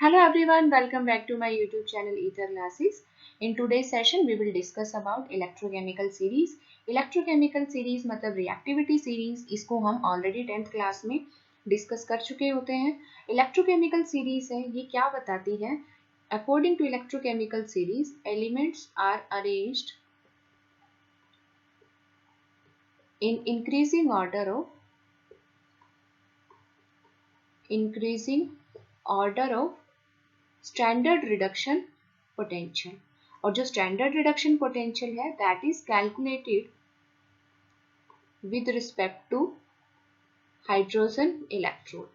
Hello everyone, welcome back to my YouTube channel Ether Classes. In today's session, we will discuss about electrochemical series. Electrochemical series मतलब reactivity series, इसको हम already 10th class में discuss कर चुके होते हैं. Electrochemical series है, ये क्या बताती है? According to electrochemical series, elements are arranged in increasing order of standard reduction potential. और जो स्टैंडर्ड रिडक्शन पोटेंशियल है that is calculated with respect to hydrogen electrode.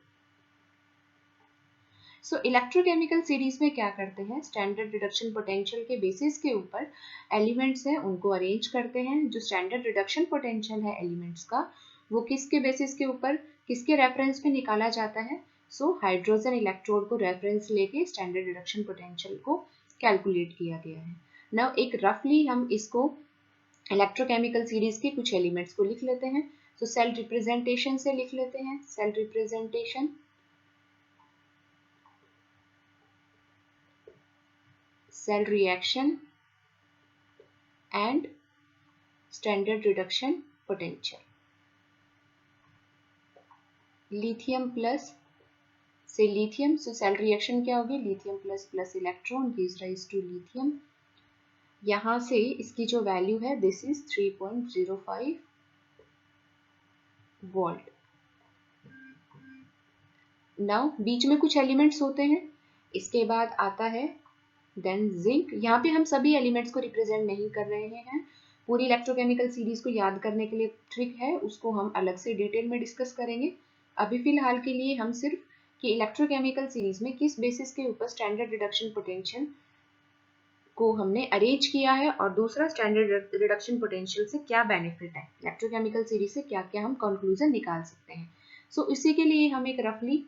So electrochemical series में क्या करते हैं, स्टैंडर्ड रिडक्शन पोटेंशियल के basis के ऊपर एलिमेंट्स हैं उनको अरेंज करते हैं. जो स्टैंडर्ड रिडक्शन पोटेंशियल है एलिमेंट्स का वो किसके बेसिस के ऊपर, किसके रेफरेंस पे निकाला जाता है. सो हाइड्रोजन इलेक्ट्रोड को रेफरेंस लेके स्टैंडर्ड रिडक्शन पोटेंशियल को कैलकुलेट किया गया है. नाउ एक रफली हम इसको इलेक्ट्रोकेमिकल सीरीज के कुछ एलिमेंट्स को लिख लेते हैं. सो सेल रिप्रेजेंटेशन से लिख लेते हैं. Cell representation, cell reaction and standard reduction potential. lithium plus से lithium, so cell reaction क्या होगी, lithium plus electron gives rise to lithium. यहाँ से इसकी जो वैल्यू है this is 3.05 वोल्ट. नाउ बीच में कुछ एलिमेंट्स होते हैं, इसके बाद आता है देन जिंक. यहाँ पे हम सभी एलिमेंट्स को रिप्रेजेंट नहीं कर रहे हैं, पूरी इलेक्ट्रोकेमिकल सीरीज को याद करने के लिए ट्रिक है, उसको हम अलग से डिटेल में डिस्कस करेंगे. अभी फिलहाल के लिए हम सिर्फ कि इलेक्ट्रोकेमिकल सीरीज में किस बेसिस के ऊपर स्टैंडर्ड रिडक्शन पोटेंशियल को हमने अरेंज किया है और दूसरा स्टैंडर्ड रिडक्शन पोटेंशियल से क्या बेनिफिट है, इलेक्ट्रोकेमिकल सीरीज से क्या क्या हम कंक्लूजन निकाल सकते हैं. सो इसी के लिए हम एक रफली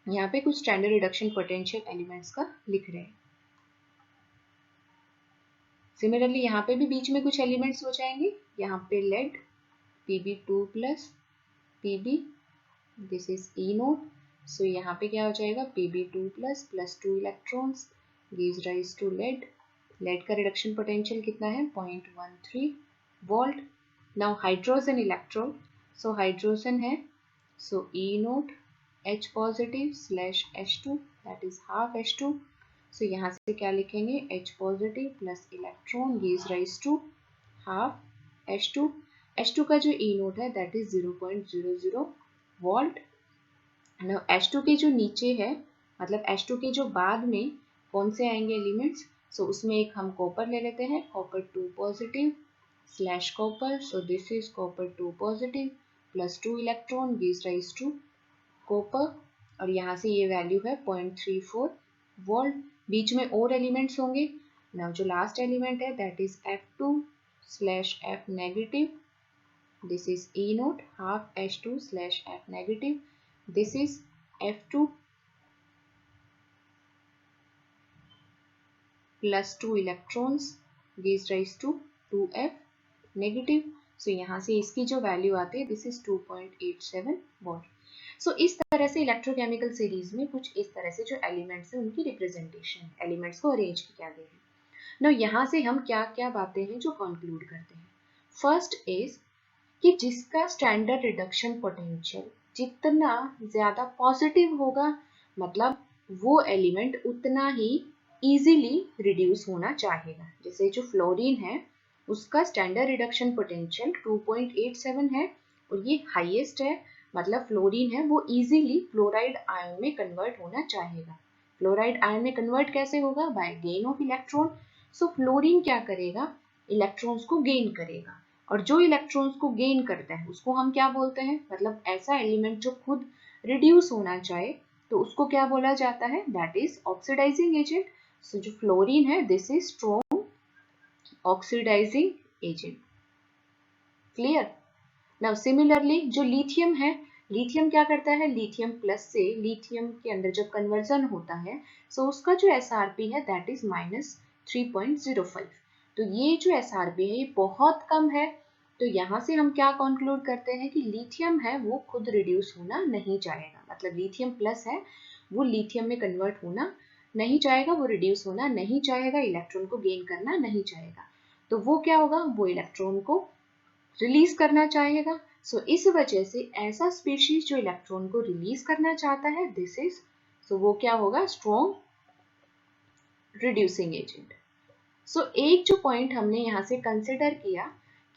यहाँ पे कुछ स्टैंडर्ड रिडक्शन पोटेंशियल एलिमेंट्स का लिख रहे हैं. सिमिलरली यहाँ पे भी बीच में कुछ एलिमेंट्स हो जाएंगे. यहाँ पे lead Pb2 plus Pb, this is E naught. So यहाँ पे क्या हो जाएगा Pb2 plus 2 electrons gives rise to lead. Lead का रिडक्शन पोटेंशियल कितना है 0.13 volt. Now hydrogen electrode, so hydrogen है so E naught H positive slash H2 that is half H2. So यहाँ से क्या लिखेंगे H positive plus electron gives rise to half H2. H2 का जो E नोट है that is 0.00 volt. Now H2 के जो नीचे है मतलब H2 के जो बाद में कौन से आएंगे एलिमेंट्स, सो उसमें एक हम कॉपर ले लेते हैं, copper 2 positive slash copper. So this is copper 2 positive plus 2 electron gives rise to copper. और यहाँ से ये वैल्यू है 0.34 वोल्ट. बीच में और एलिमेंट्स होंगे. नाउ जो लास्ट एलिमेंट है that is F2 slash F negative, this is E naught half H2 slash F negative, this is F2 plus 2 electrons gives rise to 2F negative. So यहाँ से इसकी जो value आती है this is 2.87 volt. सो इस तरह से इलेक्ट्रोकेमिकल सीरीज में कुछ इस तरह से जो एलिमेंट्स हैं उनकी रिप्रेजेंटेशन, एलिमेंट्स को अरेंज किया गया है. नाउ यहाँ से हम क्या क्या बातें हैं जो कंक्लूड करते हैं. फर्स्ट इज कि जिसका स्टैंडर्ड रिडक्शन पोटेंशियल जितना ज्यादा पॉजिटिव होगा मतलब वो एलिमेंट उतना ही इजीली रिड्यूस होना चाहेगा. जैसे जो फ्लोरीन है उसका स्टैंडर्ड रिडक्शन पोटेंशियल 2.87 है और ये हाईएस्ट है, मतलब फ्लोरीन है वो इजीली फ्लोराइड आयन में कन्वर्ट होना चाहेगा. फ्लोराइड आयन में कन्वर्ट कैसे होगा, by gain of electron. So fluorine क्या करेगा, इलेक्ट्रॉन्स को गेन करेगा और जो इलेक्ट्रॉन्स को गेन करता है उसको हम क्या बोलते हैं, मतलब ऐसा एलिमेंट जो खुद रिड्यूस होना चाहे तो उसको क्या बोला जाता है, that is oxidising agent. So जो फ्लोरीन है this is strong oxidising agent. Clear. Now similarly जो लिथियम है, लिथियम क्या करता है, लिथियम प्लस से लिथियम के अंदर जब कन्वर्जन होता है सो उसका जो SRP है दैट इज -3.05. तो ये जो SRP है ये बहुत कम है. तो यहाँ से हम क्या कंक्लूड करते हैं कि लिथियम है वो खुद रिड्यूस होना नहीं चाहेगा, मतलब लिथियम प्लस है वो लिथियम में कन्वर्ट होना नहीं चाहेगा, वो रिड्यूस होना नहीं चाहेगा, इलेक्ट्रॉन को गेन करना नहीं चाहेगा। तो वो क्या होगा, वो इलेक्ट्रॉन को रिलीज करना चाहेगा। सो इस वजह से ऐसा स्पीशीज जो इलेक्ट्रॉन को रिलीज करना चाहता है, दिस इज, सो वो क्या होगा, स्ट्रॉन्ग रिड्यूसिंग एजेंट। सो एक जो पॉइंट हमने यहाँ से कंसिडर किया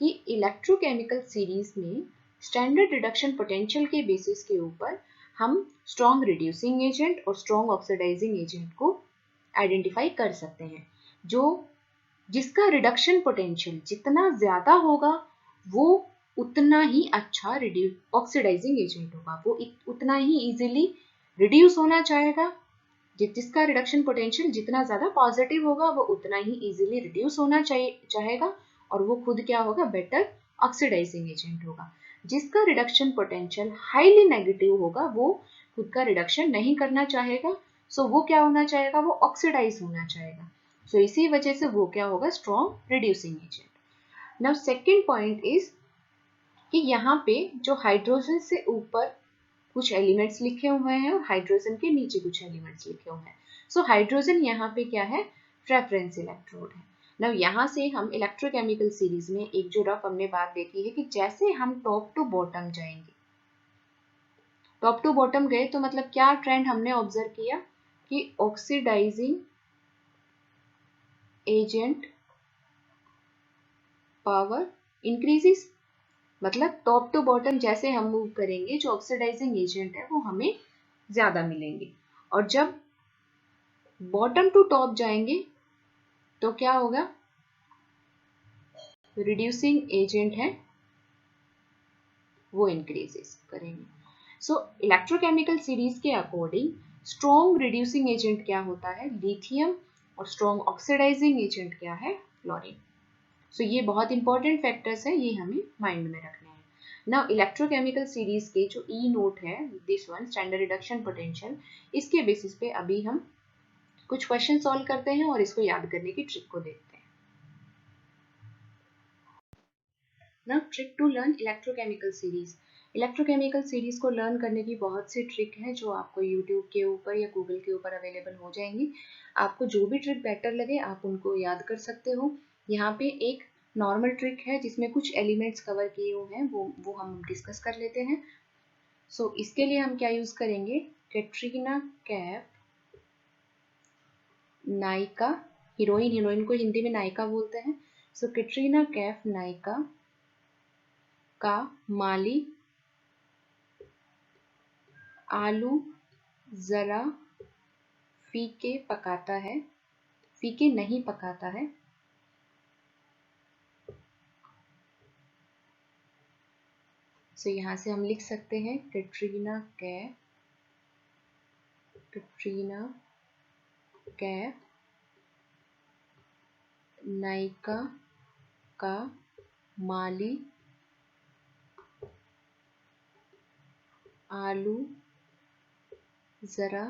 कि इलेक्ट्रोकेमिकल सीरीज में स्टैंडर्ड रिडक्शन पोटेंशियल के बेसिस के ऊपर हम स्ट्रॉन्ग रिड्यूसिंग एजेंट और स्ट्रॉन्ग ऑक्सीडाइजिंग एजेंट को आइडेंटिफाई कर सकते हैं। जो जिसका रिडक्शन पोटेंशियल जितना ज्यादा होगा वो उतना ही अच्छा ऑक्सीडाइजिंग एजेंट होगा, वो उतना ही इजीली रिड्यूस होना चाहेगा। जिसका रिडक्शन पोटेंशियल जितना ज्यादा पॉजिटिव होगा वो उतना ही इजीली रिड्यूस होना चाहेगा और वो खुद क्या होगा, बेटर ऑक्सीडाइजिंग एजेंट होगा। जिसका रिडक्शन पोटेंशियल हाईली नेगेटिव होगा वो खुद का रिडक्शन नहीं करना चाहेगा, सो वो क्या होना चाहेगा, वो ऑक्सीडाइज होना चाहेगा। सो इसी वजह से वो क्या होगा, strong reducing agent. Now second point is कि यहाँ पे जो हाइड्रोजन से ऊपर कुछ एलिमेंट्स लिखे हुए हैं और हाइड्रोजन के नीचे कुछ एलिमेंट्स लिखे हुए हैं। सो हाइड्रोजन यहाँ पे क्या है, रेफरेंस इलेक्ट्रोड है। नाउ यहाँ से हम इलेक्ट्रोकेमिकल सीरीज में एक जो रफ हमने बात देखी है कि जैसे हम टॉप टू बॉटम जाएंगे, टॉप टू बॉटम गए तो मतलब क्या ट्रेंड हमने ऑब्जर्व किया कि ऑक्सीडाइजिंग एजेंट पावर इंक्रीजेस। मतलब टॉप टू बॉटम जैसे हम मूव करेंगे जो ऑक्सीडाइजिंग एजेंट है वो हमें ज्यादा मिलेंगे, और जब बॉटम टू टॉप जाएंगे तो क्या होगा, रिड्यूसिंग एजेंट है वो इंक्रीजेस करेंगे। सो इलेक्ट्रोकेमिकल सीरीज के अकॉर्डिंग स्ट्रॉन्ग रिड्यूसिंग एजेंट क्या होता है, लिथियम, और स्ट्रॉन्ग ऑक्सीडाइजिंग एजेंट क्या है, फ्लोरीन। सो ये बहुत इंपॉर्टेंट फैक्टर्स है, ये हमें माइंड में रखने हैं। नाउ इलेक्ट्रोकेमिकल सीरीज के जो ई नोट है, this one standard reduction potential, इसके बेसिस पे अभी हम कुछ क्वेश्चन सॉल्व करते हैं और इसको याद करने की ट्रिक को देखते हैं। Now trick to learn electrochemical series. Electrochemical series को लर्न करने की बहुत सी ट्रिक है जो आपको यूट्यूब के ऊपर या गूगल के ऊपर अवेलेबल हो जाएंगी। आपको जो भी ट्रिक बेटर लगे आप उनको याद कर सकते हो। यहाँ पे एक नॉर्मल ट्रिक है जिसमें कुछ एलिमेंट्स कवर किए हुए हैं, वो हम डिस्कस कर लेते हैं। सो इसके लिए हम क्या यूज करेंगे, कैटरीना कैफ नायिका, हीरोइन को हिंदी में नायिका बोलते हैं। सो कैटरीना कैफ नायिका का माली आलू जरा फीके पकाता है, फीके नहीं पकाता है। सो यहाँ से हम लिख सकते हैं कैटरीना कैफ नायिका का माली आलू जरा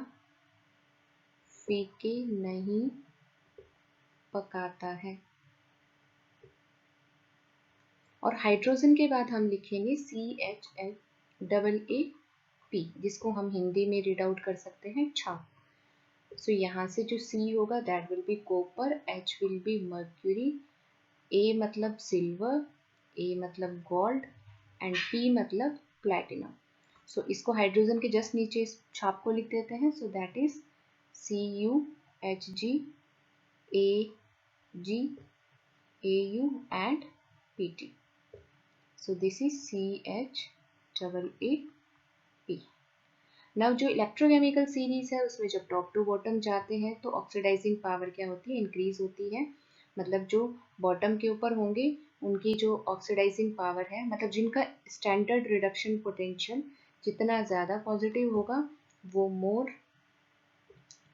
फीके नहीं पकाता है। और हाइड्रोजन के बाद हम लिखेंगे CHAAP, जिसको हम हिंदी में रीड आउट कर सकते हैं छाप। सो यहाँ से जो C होगा that will be copper, H will B mercury, A मतलब सिल्वर, A मतलब गोल्ड एंड P मतलब प्लैटिनम। सो इसको हाइड्रोजन के जस्ट नीचे इस छाप को लिख देते हैं। So that is CuHg Ag Au and Pt. So this is CHAAP। Now जो इलेक्ट्रोकेमिकल सीरीज है उसमें जब टॉप टू बॉटम जाते हैं तो ऑक्सीडाइजिंग पावर क्या होती है, इंक्रीज होती है। मतलब जो बॉटम के ऊपर होंगे उनकी जो ऑक्सीडाइजिंग पावर है, मतलब जिनका स्टैंडर्ड रिडक्शन पोटेंशियल जितना ज़्यादा पॉजिटिव होगा वो मोर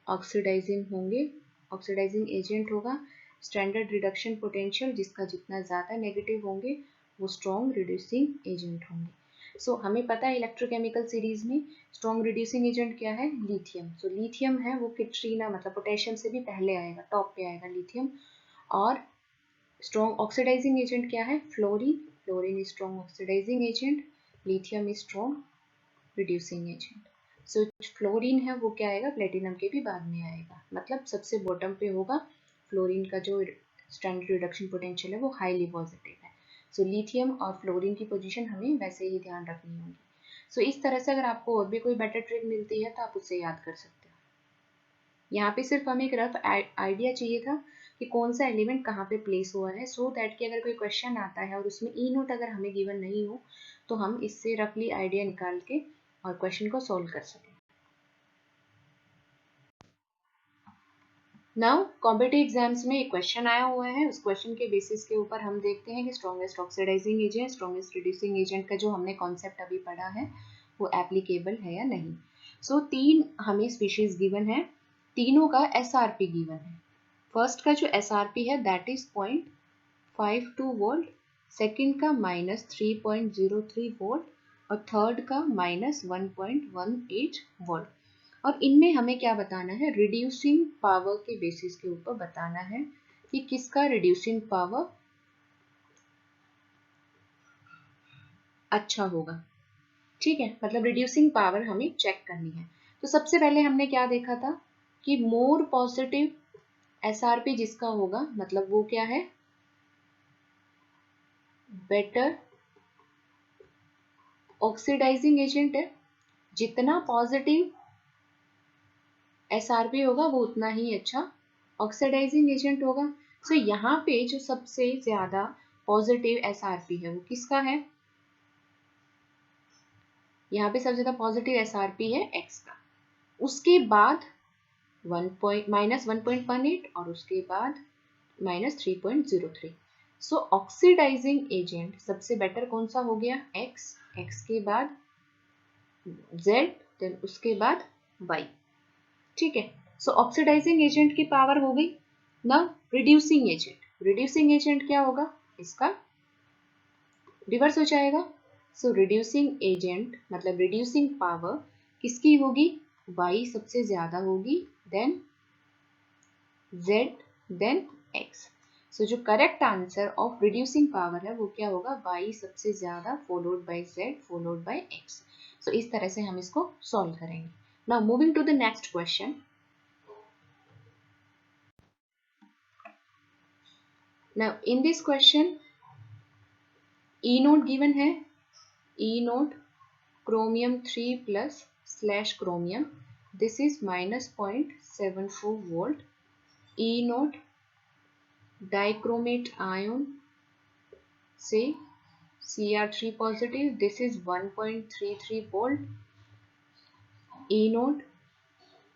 ऑक्सीडाइजिंग होंगे, ऑक्सीडाइजिंग एजेंट होगा। स्टैंडर्ड रिडक्शन पोटेंशियल जिसका जितना ज़्यादा नेगेटिव होंगे वो स्ट्रॉन्ग रिड्यूसिंग एजेंट होंगे। सो हमें पता है इलेक्ट्रोकेमिकल सीरीज में स्ट्रॉन्ग रिड्यूसिंग एजेंट क्या है, लिथियम। सो लिथियम है वो कैटरीना मतलब पोटेशियम से भी पहले आएगा, टॉप पे आएगा लिथियम। और स्ट्रॉन्ग ऑक्सीडाइजिंग एजेंट क्या है, fluorine. Fluorine is strong oxidising agent, lithium is strong reducing agent. So fluorine है वो क्या आएगा, प्लेटिनम के भी बाद में आएगा, मतलब सबसे बॉटम पे होगा। फ्लोरीन का जो स्टैंडर्ड रिडक्शन पोटेंशियल है वो हाईली पॉजिटिव है। सो लिथियम और फ्लोरीन की पोजीशन हमें वैसे ही ध्यान रखनी होगी। सो इस तरह से अगर आपको और भी कोई बेटर ट्रिक मिलती है तो आप उससे याद कर सकते हो। यहाँ पे सिर्फ हमें एक रफ आइडिया चाहिए था कि कौन सा एलिमेंट कहाँ पे प्लेस हुआ है, सो दैट कि अगर कोई क्वेश्चन आता है और उसमें ई नोट अगर हमें गिवन नहीं हो तो हम इससे रफली आइडिया निकाल के और क्वेश्चन को सॉल्व कर सकें। नाउ कॉम्पिटिटिव एग्जाम्स में एक क्वेश्चन आया हुआ है, उस क्वेश्चन के बेसिस के ऊपर हम देखते हैं कि strongest oxidising agent, strongest reducing agent का जो हमने कॉन्सेप्ट अभी पढ़ा है वो एप्लीकेबल है या नहीं। सो तीन हमें स्पीशीज गिवन है, तीनों का एसआरपी गिवन है। फर्स्ट का जो एसआरपी है दैट इज 0.52 वोल्ट, सेकेंड का -3.03 वोल्ट और थर्ड का -1.18 वोल्ट। और इनमें हमें क्या बताना है, रिड्यूसिंग पावर के बेसिस के ऊपर बताना है कि किसका रिड्यूसिंग पावर अच्छा होगा। ठीक है, मतलब रिड्यूसिंग पावर हमें चेक करनी है। तो सबसे पहले हमने क्या देखा था कि मोर पॉजिटिव एसआरपी जिसका होगा, मतलब वो क्या है, बेटर ऑक्सीडाइजिंग एजेंट है। जितना पॉजिटिव एसआरपी होगा वो उतना ही अच्छा ऑक्सीडाइजिंग एजेंट होगा। सो यहाँ पे जो सबसे ज्यादा पॉजिटिव एसआरपी है वो किसका है, यहाँ पे सबसे ज्यादा पॉजिटिव एसआरपी है एक्स का, उसके बाद -1.18 और उसके बाद -3.03। सो ऑक्सीडाइजिंग एजेंट सबसे बेटर कौन सा हो गया, एक्स, एक्स के बाद जेड, देन उसके बाद वाई। ठीक है, सो ऑक्सीडाइजिंग एजेंट की पावर हो गई। Now reducing agent, reducing agent क्या होगा, इसका रिवर्स हो जाएगा। सो रिड्यूसिंग एजेंट मतलब रिड्यूसिंग पावर किसकी होगी, y सबसे ज्यादा होगी, then z, then x। So जो correct answer of reducing power है वो क्या होगा, y सबसे ज्यादा followed by z followed by x। So इस तरह से हम इसको सॉल्व करेंगे। Now moving to the next question. Now in this question E note given है, E note chromium 3 plus slash chromium, this is -0.74 volt. E note dichromate ion से Cr3 positive, this is 1.33 volt. E note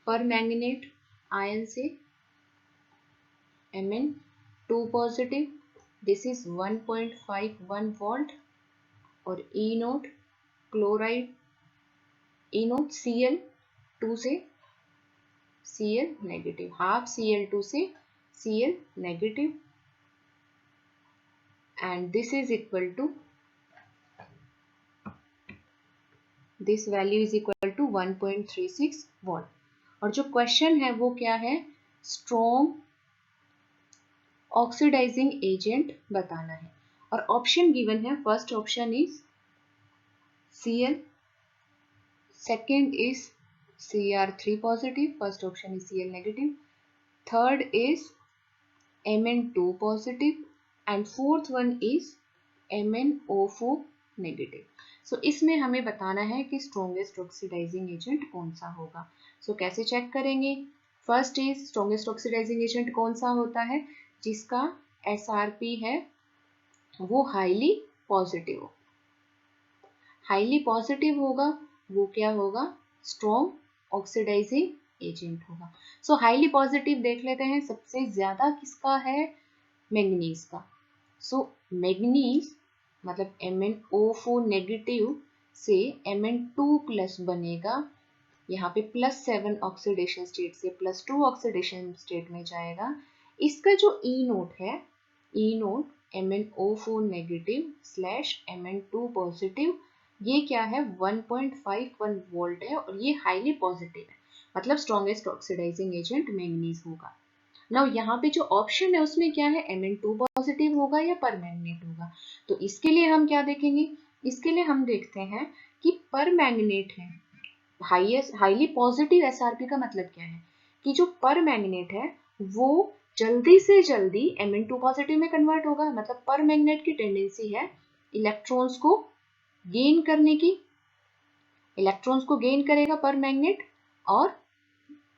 permanganate ion से Mn2 positive, this is 1.51 volt. और E note chloride, E note Cl2 से Cl negative, half Cl2 से Cl negative, and this is equal to, this value is equal to 1.36 watt। और जो question है वो क्या है, स्ट्रॉन्ग ऑक्सीडाइजिंग एजेंट बताना है। और ऑप्शन गिवन है, first option is Cl, second is Cr3 positive, first option is Cl negative, third is Mn2 positive and fourth one is MnO4 negative। सो इसमें हमें बताना है कि स्ट्रॉन्गेस्ट ऑक्सीडाइजिंग एजेंट कौन सा होगा। सो कैसे चेक करेंगे, first is strongest oxidising agent कौन सा होता है, जिसका एसआरपी है वो हाईली पॉजिटिव हो, हाईली पॉजिटिव होगा वो क्या होगा, स्ट्रॉन्ग ऑक्सीडाइजिंग एजेंट होगा। सो हाईली पॉजिटिव देख लेते हैं, सबसे ज्यादा किसका है, मैंगनीज का। सो मैंगनीज मतलब MnO4 नेगेटिव से Mn2 प्लस बनेगा, यहाँ पे +7 ऑक्सीडेशन स्टेट से +2 ऑक्सीडेशन स्टेट में जाएगा। इसका जो ई नोट है, E naught MnO4 negative slash Mn2 positive, ये क्या है 1.51 वोल्ट है और ये हाईली पॉजिटिव है, मतलब स्ट्रॉन्गेस्ट ऑक्सीडाइजिंग एजेंट मैंगनीज होगा। नाउ यहाँ पे जो ऑप्शन है उसमें क्या है, Mn2 पॉजिटिव होगा या परमैंगनेट होगा। तो इसके लिए हम क्या देखेंगे, इसके लिए हम देखते हैं कि परमैंगनेट है, हाईली पॉजिटिव एसआरपी का मतलब क्या है कि जो पर मैग्नेट है वो जल्दी से जल्दी Mn2 पॉजिटिव में कन्वर्ट होगा। मतलब पर मैग्नेट की टेंडेंसी है इलेक्ट्रॉन्स को गेन करने की, इलेक्ट्रॉन्स को गेन करेगा पर मैग्नेट और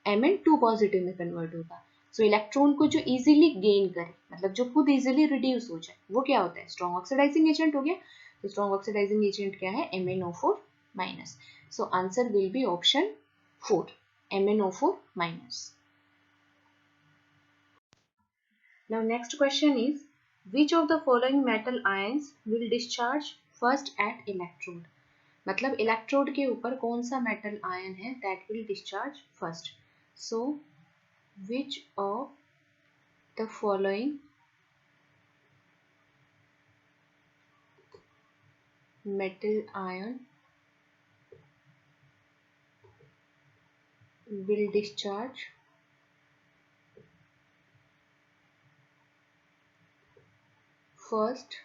Mn2 पॉजिटिव में कन्वर्ट होगा। सो इलेक्ट्रॉन को जो इजीली गेन करे, मतलब जो खुद इजीली रिड्यूस हो जाए, वो क्या होता है? स्ट्रॉन्ग ऑक्सीडाइजिंग एजेंट हो गया। तो स्ट्रॉन्ग ऑक्सीडाइजिंग एजेंट क्या है? MnO4 minus. So answer will be option 4, MnO4 minus. Now next question is, which of the following metal ions will discharge first at electrode? मतलब इलेक्ट्रोड के ऊपर कौन सा मेटल आयन है that will discharge first? So which of the following metal ion will discharge first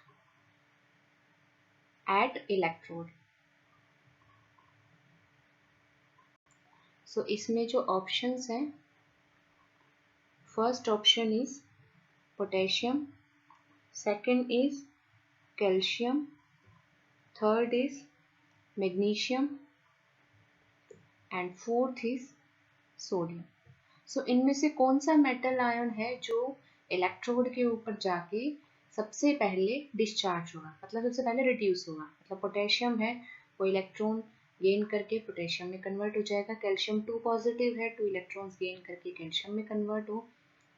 at electrode? So इसमें जो options हैं, first option is potassium, second is calcium, third is magnesium and fourth is sodium. So इनमें से कौन सा metal ion है जो electrode के ऊपर जाके सबसे पहले डिस्चार्ज होगा, मतलब सबसे पहले रिड्यूस होगा? मतलब पोटेशियम है, वो इलेक्ट्रॉन गेन करके पोटेशियम में कन्वर्ट हो जाएगा। कैल्शियम 2 पॉजिटिव है, 2 इलेक्ट्रॉन्स गेन करके कैल्शियम में कन्वर्ट हो।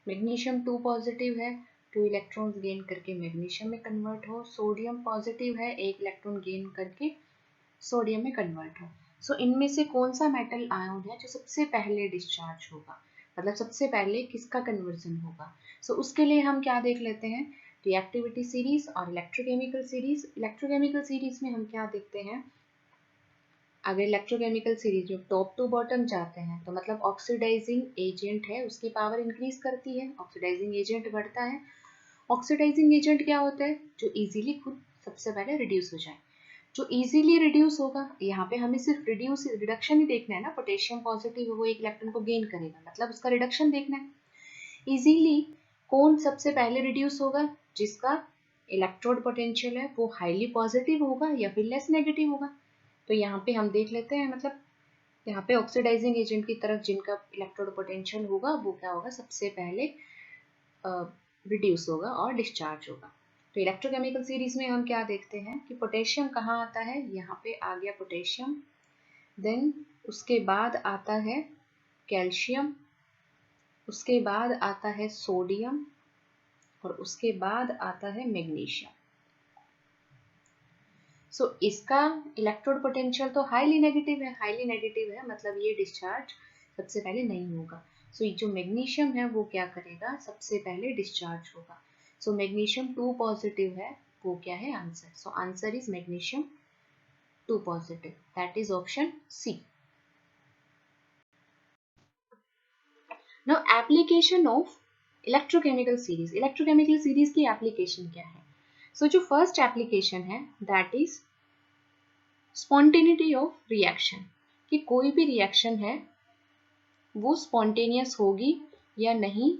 मैग्नीशियम 2 पॉजिटिव है, 2 इलेक्ट्रॉन्स गेन करके मैग्नीशियम में कन्वर्ट हो। सोडियम पॉजिटिव है, 1 इलेक्ट्रॉन गेन करके सोडियम में कन्वर्ट हो। सो इनमें से कौन सा मेटल आयन है जो सबसे पहले डिस्चार्ज होगा, मतलब सबसे पहले किसका कन्वर्जन होगा? सो उसके लिए हम क्या देख लेते हैं, रिएक्टिविटी सीरीज और इलेक्ट्रोकेमिकल सीरीज। इलेक्ट्रोकेमिकल सीरीज में हम क्या देखते हैं, अगर इलेक्ट्रोकेमिकल सीरीज में टॉप टू बॉटम जाते हैं तो मतलब ऑक्सीडाइजिंग एजेंट है, उसकी पावर इंक्रीज करती है, ऑक्सीडाइजिंग एजेंट बढ़ता है। ऑक्सीडाइजिंग एजेंट क्या होता है? जो इजीली खुद सबसे पहले रिड्यूस हो जाए। जो इजीली रिड्यूस होगा, यहाँ पे हमें सिर्फ रिडक्शन ही देखना है ना। पोटेशियम पॉजिटिव है, वो 1 इलेक्ट्रॉन को गेन करेगा, मतलब उसका रिडक्शन देखना है। इजीली कौन सबसे पहले रिड्यूस होगा? जिसका इलेक्ट्रोड पोटेंशियल है वो हाईली पॉजिटिव होगा या फिर लेस नेगेटिव होगा। तो यहाँ पे हम देख लेते हैं, मतलब यहाँ पे ऑक्सीडाइजिंग एजेंट की तरफ जिनका इलेक्ट्रोड पोटेंशियल होगा वो क्या होगा? सबसे पहले रिड्यूस होगा और डिस्चार्ज होगा। तो इलेक्ट्रोकेमिकल सीरीज में हम क्या देखते हैं कि पोटेशियम कहाँ आता है? यहाँ पे आ गया पोटेशियम, देन उसके बाद आता है कैल्शियम, उसके बाद आता है सोडियम और उसके बाद आता है मैग्नीशियम। सो इसका इलेक्ट्रोड पोटेंशियल तो हाईली नेगेटिव है, मतलब ये डिस्चार्ज सबसे पहले नहीं होगा। सो जो मैग्नीशियम है वो क्या करेगा? सबसे पहले डिस्चार्ज होगा। सो मैग्नीशियम 2 पॉजिटिव है, वो क्या है answer? So answer is magnesium 2 positive, that is option C. Now application of electrochemical series. Electrochemical series की एप्लीकेशन क्या है? सो जो फर्स्ट एप्लीकेशन है that is spontaneity of reaction, कि कोई भी रिएक्शन है वो स्पॉन्टेनियस होगी या नहीं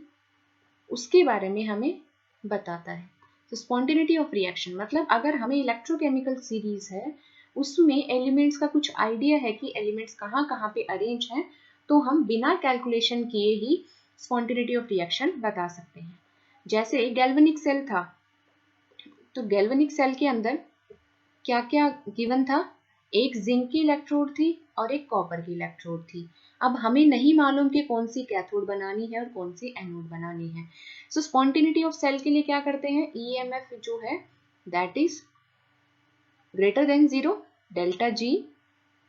उसके बारे में हमें बताता है। तो स्पॉन्टेनिटी ऑफ रिएक्शन मतलब अगर हमें इलेक्ट्रोकेमिकल सीरीज है उसमें एलिमेंट्स का कुछ आइडिया है कि एलिमेंट्स कहाँ कहाँ पे अरेंज हैं, तो हम बिना कैलकुलेशन किए ही स्पॉन्टेनिटी ऑफ रिएक्शन बता सकते हैं। जैसे गैल्वेनिक सेल था, तो गैल्वेनिक सेल के अंदर क्या क्या गिवन था? एक जिंक की इलेक्ट्रोड थी और एक कॉपर की इलेक्ट्रोड थी। अब हमें नहीं मालूम कि कौन सी कैथोड बनानी है और कौन सी एनोड बनानी है। सो स्पॉन्टेनिटी ऑफ सेल के लिए क्या करते हैं? ईएमएफ जो है that is greater than 0, delta G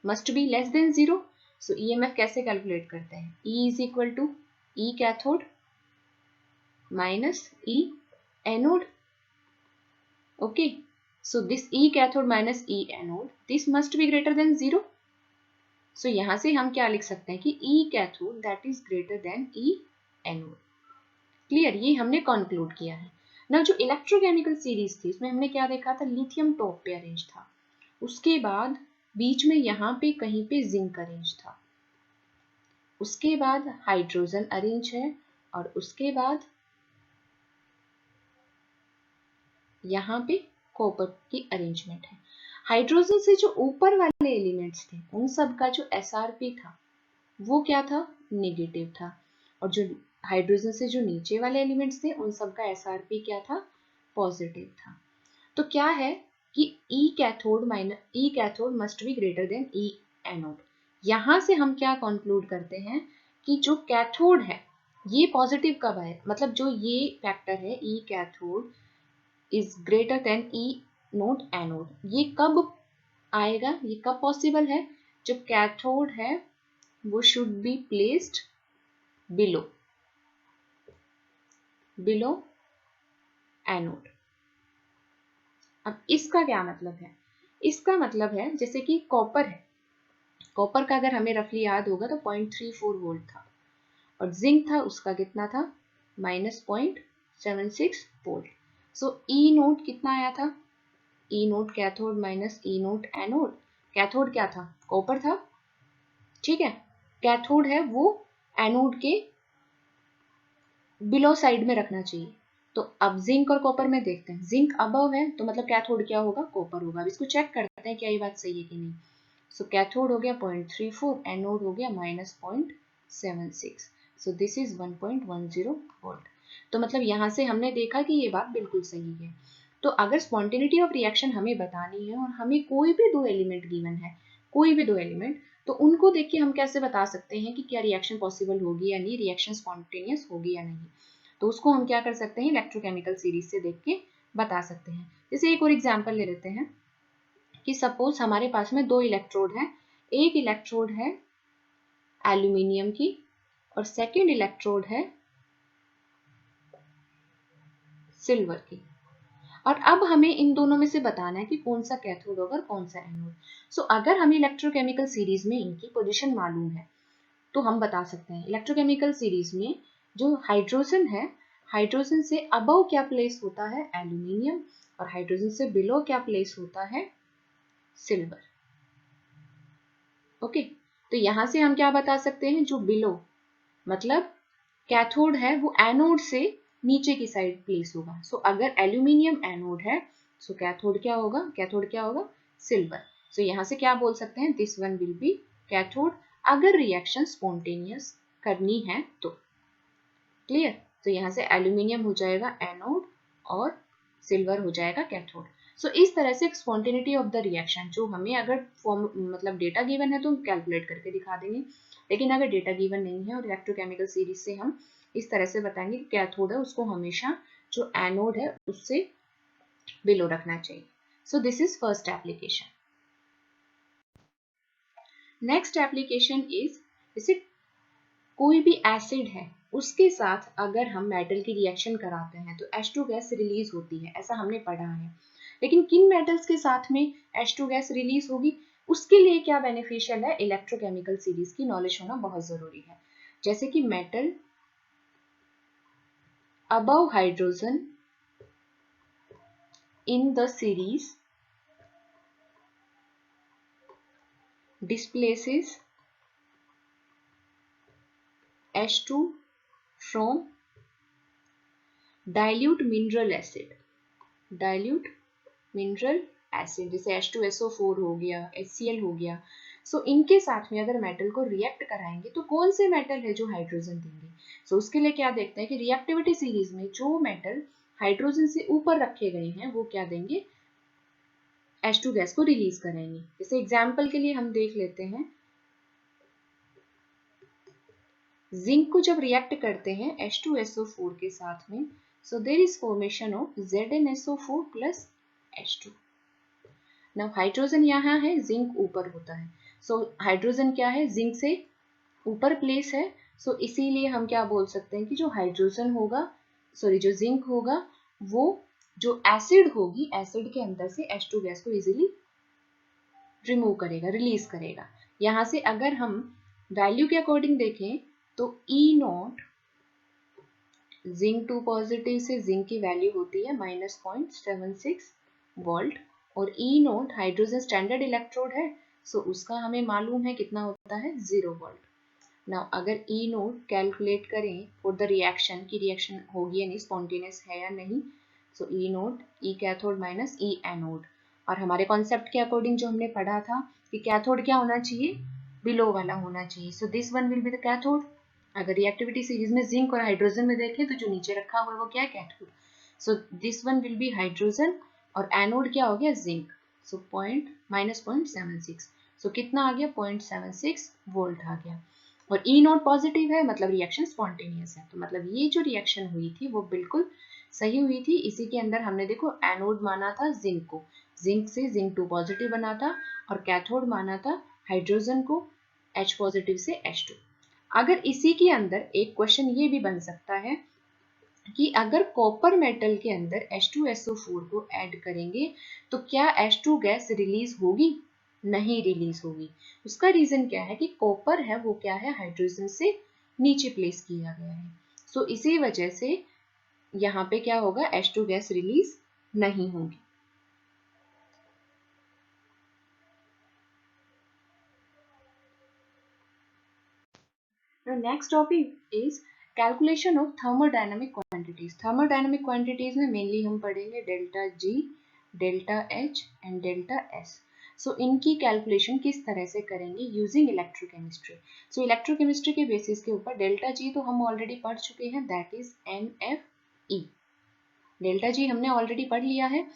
must be less than 0। So EMF कैसे कैलकुलेट करते हैं? E is equal to E cathode minus E anode. Okay, so this E cathode minus E anode, this must be greater than 0. So यहाँ से हम क्या लिख सकते हैं कि E cathode that is greater than E anode. Clear? ये हमने कंक्लूड किया है ना। जो इलेक्ट्रोकेमिकल सीरीज थी उसमें हमने क्या देखा था? लिथियम टॉप पे अरेंज था, उसके बाद बीच में यहाँ पे कहीं पे जिंक अरेंज था, उसके बाद हाइड्रोजन अरेंज है, और उसके बाद यहाँ पे कॉपर की अरेंजमेंट है। हाइड्रोजन से जो ऊपर वाले एलिमेंट्स थे उन सब का जो SRP था वो क्या था, नेगेटिव था, और जो हाइड्रोजन से जो नीचे वाले एलिमेंट्स थे उन सब का SRP क्या था, पॉजिटिव था। तो क्या है कि E cathode must be greater than E anode. यहां से हम क्या कंक्लूड करते हैं कि जो कैथोड है ये पॉजिटिव कब आए, मतलब जो ये फैक्टर है E cathode is greater then E node anode, ये कब आएगा, ये कब पॉसिबल है, जब कैथोड है वो should be placed below anode. अब इसका क्या मतलब है, इसका मतलब है जैसे कि कॉपर है, कॉपर का अगर हमें रफली याद होगा तो 0.34 वोल्ट था, और जिंक था उसका कितना था, -0.76 वोल्ट। सो ई नोट कितना आया था, ई नोट कैथोड माइनस ई नोट एनोड। कैथोड क्या था, कॉपर था, ठीक है, कैथोड है वो एनोड के बिलो साइड में रखना चाहिए। तो अब जिंक और कॉपर में देखते हैं, जिंक अबव है तो मतलब कैथोड क्या होगा, कॉपर होगा। अब इसको चेक करते हैं क्या ये बात सही है कि नहीं। सो कैथोड हो गया 0.34, एनोड हो गया -0.76, सो दिस इज 1.10 वोल्ट। तो मतलब यहाँ से हमने देखा कि ये बात बिल्कुल सही है। तो अगर स्पॉन्टेनिटी ऑफ रिएक्शन हमें बतानी है और हमें कोई भी दो एलिमेंट गिवन है, कोई भी दो एलिमेंट, तो उनको देख के हम कैसे बता सकते हैं कि क्या रिएक्शन पॉसिबल होगी या नहीं, रिएक्शन स्पॉन्टेनियस होगी या नहीं। तो उसको हम क्या कर सकते हैं, इलेक्ट्रोकेमिकल सीरीज से देख के बता सकते हैं। जैसे एक और एग्जांपल ले लेते हैं कि सपोज हमारे पास में दो इलेक्ट्रोड है, एक इलेक्ट्रोड है एल्यूमिनियम की और सेकंड इलेक्ट्रोड है सिल्वर की, और अब हमें इन दोनों में से बताना है कि कौन सा कैथोड होगा और कौन सा एनोड। सो अगर हमें इलेक्ट्रोकेमिकल सीरीज में इनकी पोजीशन मालूम है तो हम बता सकते हैं इलेक्ट्रोकेमिकल सीरीज में जो हाइड्रोजन है, हाइड्रोजन से अबव क्या प्लेस होता है, एल्यूमिनियम, और हाइड्रोजन से बिलो क्या प्लेस होता है, सिल्वर। ओके, तो यहां से हम क्या बता सकते हैं, जो बिलो मतलब कैथोड है वो एनोड से नीचे की साइड प्लेस होगा। सो अगर एल्यूमिनियम एनोड है सो कैथोड क्या होगा, कैथोड क्या होगा, सिल्वर। सो यहां से क्या बोल सकते हैं, this one will B cathode, अगर रिएक्शन स्पॉन्टेनियस करनी है तो। क्लियर, तो यहाँ से एल्यूमिनियम हो जाएगा एनोड और सिल्वर हो जाएगा कैथोड। सो इस तरह से स्पॉन्टेनिटी ऑफ द रिएक्शन, जो हमें अगर फॉर्म मतलब डेटा गिवन है तो हम कैलकुलेट करके दिखा देंगे, लेकिन अगर डेटा गिवन नहीं है और इलेक्ट्रोकेमिकल सीरीज से हम इस तरह से बताएंगे कि कैथोड है उसको हमेशा जो एनोड है उससे बिलो रखना चाहिए। सो this is first application. Next application is, जैसे कोई भी एसिड है उसके साथ अगर हम मेटल की रिएक्शन कराते हैं तो H2 गैस रिलीज होती है, ऐसा हमने पढ़ा है। लेकिन किन मेटल्स के साथ में H2 गैस रिलीज होगी, उसके लिए क्या बेनिफिशियल है, इलेक्ट्रोकेमिकल सीरीज की नॉलेज होना बहुत जरूरी है। जैसे कि metal above hydrogen in the series displaces H2 from dilute mineral acid, dilute mineral acid, जैसे H2SO4 हो गया, HCl हो गया। सो इनके साथ में अगर मेटल को रिएक्ट कराएंगे तो कौन से मेटल है जो हाइड्रोजन देंगे। सो उसके लिए क्या देखते हैं कि रिएक्टिविटी सीरीज में जो मेटल हाइड्रोजन से ऊपर रखे गए हैं वो क्या देंगे, H2 गैस को रिलीज करेंगे। जैसे एग्जाम्पल के लिए हम देख लेते हैं, जिंक को जब रिएक्ट करते हैं H2SO4 के साथ में, so there is formation of ZnSO4 plus H2। Now hydrogen यहाँ है, जिंक ऊपर होता है, सो हाइड्रोजन क्या है, जिंक से ऊपर प्लेस है। सो इसीलिए हम क्या बोल सकते हैं कि जो हाइड्रोजन होगा, सॉरी जो जिंक होगा वो जो एसिड होगी, एसिड के अंदर से H2 गैस को इजीली रिमूव करेगा, रिलीज करेगा। यहाँ से अगर हम वैल्यू के अकॉर्डिंग देखें तो E नॉट जिंक 2 पॉजिटिव से जिंक की वैल्यू होती है -0.76 वोल्ट, और E note hydrogen standard electrode है सो उसका हमें मालूम है कितना होता है 0 वोल्ट। नाउ अगर ई नोड कैलकुलेट करें फॉर द रिएक्शन की रिएक्शन होगी या नहीं, स्पॉन्टेनियस है या नहीं, so E naught E cathode minus E anode. और हमारे कॉन्सेप्ट के अकॉर्डिंग जो हमने पढ़ा था कि कैथोड क्या होना चाहिए, बिलो वाला होना चाहिए, सो this one will be the cathode. अगर रिएक्टिविटी सीरीज में जिंक और हाइड्रोजन में देखें तो जो नीचे रखा हुआ है वो क्या है, cathode. So this one will B hydrogen और एनोड क्या हो गया, जिंक। सो -0.76, सो कितना आ गया 0.76 वोल्ट आ गया। और ई नोट पॉजिटिव है मतलब रिएक्शन स्पॉन्टेनियस है, तो मतलब ये जो रिएक्शन हुई थी वो बिल्कुल सही हुई थी। इसी के अंदर हमने देखो एनोड माना था जिंक को, जिंक से जिंक 2 पॉजिटिव बना था, और कैथोड माना था हाइड्रोजन को H पॉजिटिव से H2। अगर इसी के अंदर एक क्वेश्चन ये भी बन सकता है कि अगर कॉपर मेटल के अंदर H2SO4 को ऐड करेंगे तो क्या H2 गैस रिलीज होगी, नहीं रिलीज होगी। उसका रीजन क्या है कि कॉपर है वो क्या है, हाइड्रोजन से नीचे प्लेस किया गया है। सो इसी वजह से यहाँ पे क्या होगा, H2 गैस रिलीज नहीं होगी। Now next topic is calculation of thermodynamic quantities. Thermodynamic quantities में mainly हम पढ़ेंगे delta G, delta H and delta S. So इनकी कैलकुलेशन किस तरह से करेंगे यूजिंग इलेक्ट्रोकेमिस्ट्री। सो इलेक्ट्रोकेमिस्ट्री के बेसिस के ऊपर डेल्टा G तो हम ऑलरेडी पढ़ चुके हैं, that is NFE। Delta G हमने ऑलरेडी पढ़ लिया है।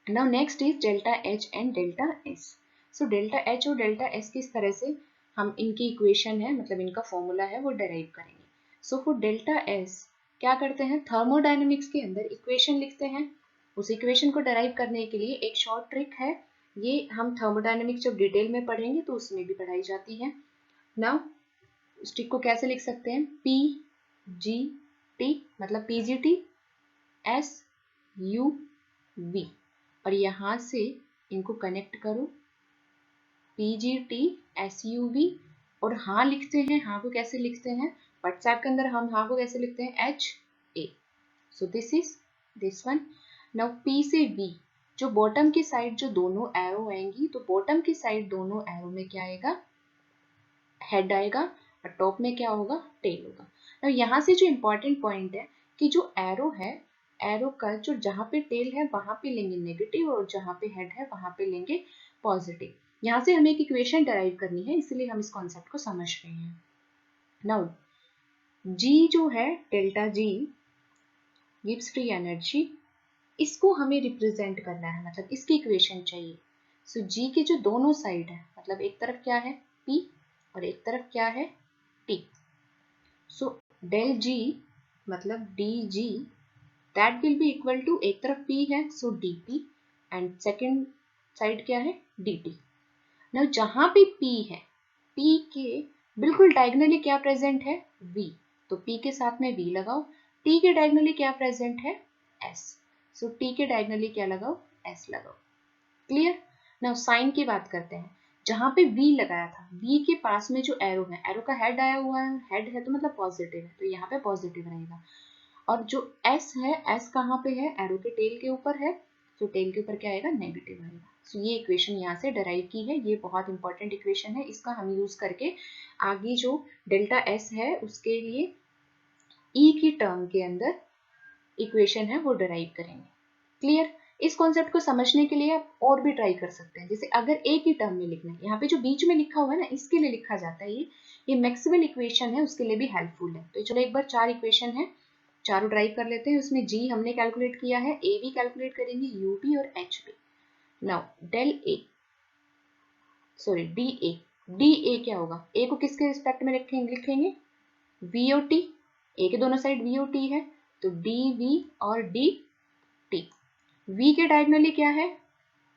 Now next is delta H and delta S। So delta H और डेल्टा S किस तरह से हम इनकी इक्वेशन है मतलब इनका फॉर्मूला है वो डेराइव करेंगे। सो फॉर डेल्टा S क्या करते हैं, थर्मोडायनेमिक्स के अंदर इक्वेशन लिखते हैं। उस इक्वेशन को डेराइव करने के लिए एक शॉर्ट ट्रिक है, ये हम थर्मोडायनेमिक्स जब डिटेल में पढ़ेंगे तो उसमें भी पढ़ाई जाती है। नाउ उस ट्रिक को कैसे लिख सकते हैं, PGT मतलब PGT SUV, और यहां से इनको कनेक्ट करो PGT SUV, और हाँ लिखते हैं, हाँ को कैसे लिखते हैं, व्हाट्सएप के अंदर हम हाँ को कैसे लिखते हैं, HA। So this is this one. Now P से V जो बॉटम की साइड जो दोनों एरो आएंगी, तो बॉटम की साइड दोनों एरो में क्या आएगा, हेड आएगा, और टॉप में क्या होगा, टेल होगा। अब यहाँ से जो इंपॉर्टेंट पॉइंट है कि जो एरो है, एरो का जो जहाँ पे टेल है वहां पे लेंगे नेगेटिव, और जहाँ पे हेड है वहां पे लेंगे पॉजिटिव। यहाँ से हमें एक इक्वेशन डराइव करनी है, इसलिए हम इस कॉन्सेप्ट को समझ रहे हैं। नाउ जी जो है delta G gives free energy, इसको हमें रिप्रेजेंट करना है, मतलब इसकी इक्वेशन चाहिए। सो जी के जो दोनों साइड है, मतलब एक तरफ क्या है P और एक तरफ क्या है T। सो डेल जी मतलब dg that will be equal to, एक तरफ P है so dP and second side क्या है dt। नाउ जहां पे P है, P के बिल्कुल डायगनली क्या प्रेजेंट है, V, तो P के साथ में V लगाओ। T के डायगनली क्या प्रेजेंट है, S, सो T के डायगनली क्या लगाओ, S लगाओ। क्लियर। नाउ साइन की बात करते हैं, जहां पे V लगाया था, V के पास में जो एरो है, एरो का हेड आया हुआ है, हेड है तो मतलब पॉजिटिव है, तो यहाँ पे पॉजिटिव रहेगा। और जो S है, S कहाँ पे है, एरो के टेल के ऊपर है, तो टेल के ऊपर क्या आएगा, नेगेटिव आएगा। सो ये इक्वेशन यहाँ से डराइव की है, ये बहुत इंपॉर्टेंट इक्वेशन है, इसका हम यूज करके आगे जो डेल्टा S है उसके लिए E की टर्म के अंदर इक्वेशन है वो डराइव करेंगे। क्लियर। इस कॉन्सेप्ट को समझने के लिए आप और भी ट्राई कर सकते हैं, जैसे अगर एक ही टर्म में लिखना है, यहाँ पे जो बीच में लिखा हुआ है ना, इसके लिए लिखा जाता है, ये मैक्सवेल इक्वेशन है, उसके लिए भी हेल्पफुल है। तो चलो एक बार 4 इक्वेशन है, चारों ड्राइव कर लेते हैं। उसमें जी हमने कैलकुलेट किया है, ए भी कैलकुलेट करेंगे, यू भी और एच भी। Now del A sorry D A, D A क्या होगा, ए को किसके रिस्पेक्ट में लिखेंगे वी ओ टी, ए के दोनों साइड वी ओ टी है, तो डी वी और डी टी। V के डायगनली क्या है,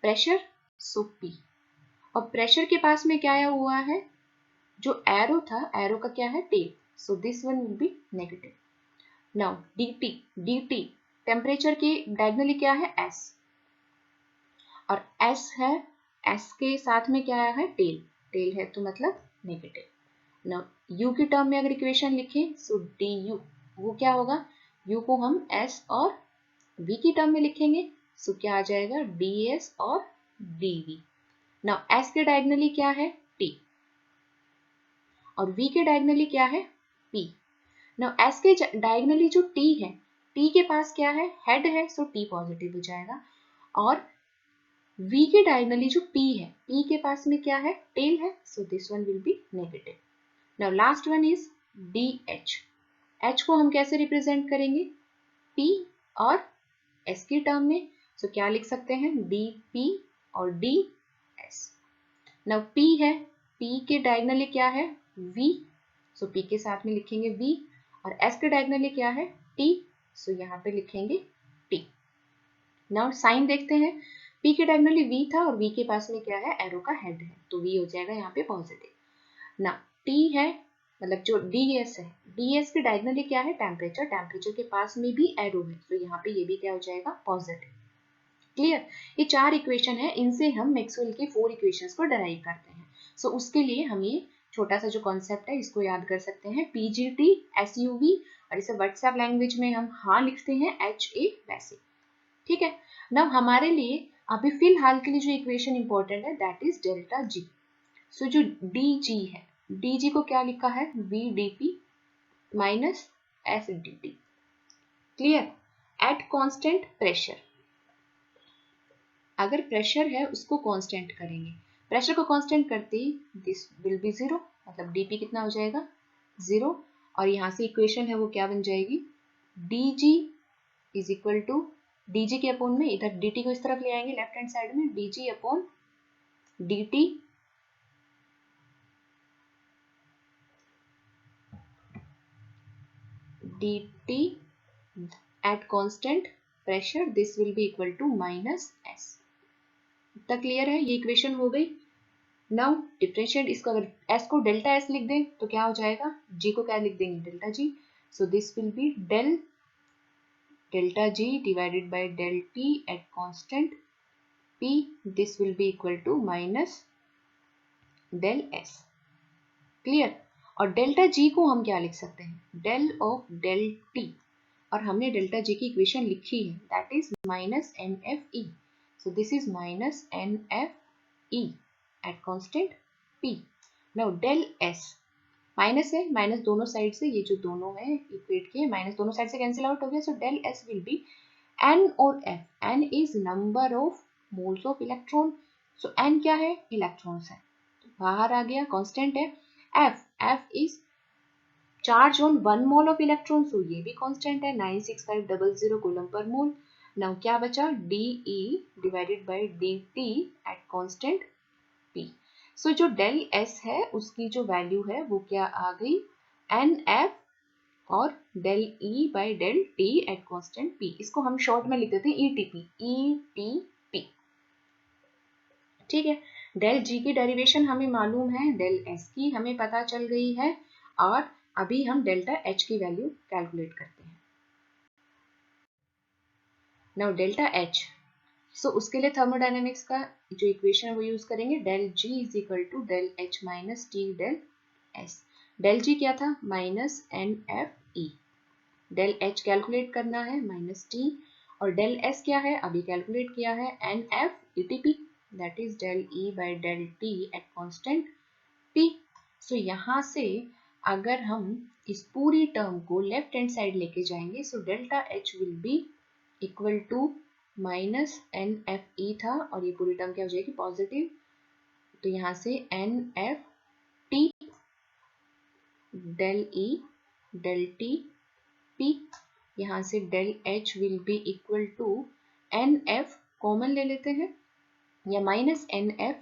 प्रेशर, सो P, और प्रेशर के पास में क्या आया हुआ है, जो एरो था, एरो का क्या है, tail, so this one will be negative. Now dt temperature के डायगनली क्या है, S, और S है, S के साथ में क्या आया है, टेल, टेल है तो मतलब नेगेटिव। नाउ U की टर्म में अगर इक्वेशन लिखें, सो du, वो क्या होगा, U को हम S और V की टर्म में लिखेंगे, सो क्या आ जाएगा, ds और dv। नाउ S के डायगनली क्या है T और V के डायगनली क्या है P। नाउ S के डायगनली जो T है, T के पास क्या है हेड है, सो T पॉजिटिव हो जाएगा। और V के डायगनली जो P है, P के पास में क्या है टेल है, so this one will be negative. Now last one is DH। H को हम कैसे रिप्रेजेंट करेंगे P और S की टर्म में, सो क्या लिख सकते हैं DP और DS। नाउ P है, P के डायगनली क्या है V, सो P के साथ में लिखेंगे V और S के डायगनली क्या है T, सो यहाँ पे लिखेंगे T। नाउ साइन देखते हैं, P के डायगनली V था और V के पास में क्या है एरो का हेड है, तो V हो जाएगा यहाँ पे पॉजिटिव। ना T है मतलब जो DS है, DS के डायगनली क्या है टेम्परेचर, टेम्परेचर के पास में भी एरो है, तो यहाँ पे ये भी क्या हो जाएगा पॉजिटिव। क्लियर, ये 4 इक्वेशन है, इनसे हम मैक्सवेल की 4 इक्वेशंस को डराइव करते हैं। सो उसके लिए हम ये छोटा सा जो कॉन्सेप्ट है इसको याद कर सकते हैं PGT SUV, और इसे व्हाट्सएप लैंग्वेज में हम हाँ लिखते हैं HA वैसे। ठीक है, नाउ हमारे लिए अभी फिलहाल के लिए जो इक्वेशन इंपॉर्टेंट है दैट इज डेल्टा जी। सो जो DG है, DG को क्या लिखा है VDP minus SDT। Clear, eight constant pressure, अगर प्रेशर है उसको कांस्टेंट करेंगे, प्रेशर को कांस्टेंट करते ही दिस विल बी जीरो, मतलब DP कितना हो जाएगा जीरो। और यहाँ से इक्वेशन है वो क्या बन जाएगी DG is equal to DG के अपोन में इधर DT को इस तरफ ले आएंगे लेफ्ट हैंड साइड में, DG upon DT DT at constant pressure this will be equal to minus S। इतना क्लियर है, ये इक्वेशन हो गई। नाउ डिफरेंशिएट इसको, अगर S को डेल्टा S लिख दें तो क्या हो जाएगा, G को क्या लिख देंगे delta G, so this will be delta G divided by del T at constant P, this will be equal to minus del S। Clear, और डेल्टा G को हम क्या लिख सकते हैं डेल ऑफ डेल T, और हमने डेल्टा G की इक्वेशन लिखी है that is minus NFE, so this is minus NFE at constant P। Now del S minus है, माइनस दोनों साइड से, ये जो दोनों है इक्वेट किए माइनस दोनों साइड से कैंसिल आउट हो गया, so del S will be N और F, N is number of moles of electron, so N क्या है इलेक्ट्रॉन्स है, तो बाहर आ गया कांस्टेंट है। F is charge on 1 mole of electron, so ये भी कांस्टेंट है 96500 कूलम पर मोल। नाउ क्या बचा DE divided by DT eight constant P। सो जो डेल S है उसकी जो वैल्यू है वो क्या आ गई NF और del E by del T at constant P, इसको हम शॉर्ट में लिख देते हैं ETP। ठीक है, डेल G की डेरिवेशन हमें मालूम है, डेल S की हमें पता चल गई है, और अभी हम डेल्टा H की वैल्यू कैलकुलेट करते हैं। नाउ डेल्टा H, सो उसके लिए थर्मोडायनेमिक्स का जो इक्वेशन है वो यूज करेंगे, del G is equal to del H minus T del S। Del G क्या था minus NFE, del H calculate करना है माइनस T, और डेल S क्या है अभी कैलकुलेट किया है NF ETP, that is del E by del T at constant P। So यहाँ से अगर हम इस पूरी टर्म को लेफ्ट हैंड साइड लेके जाएंगे, so delta H will be equal to minus NFE था, और ये पूरी टर्म क्या हो जाएगी पॉजिटिव, तो यहाँ से NFT del E del T P, यहाँ से del H will be equal to NF common ले लेते हैं या माइनस NF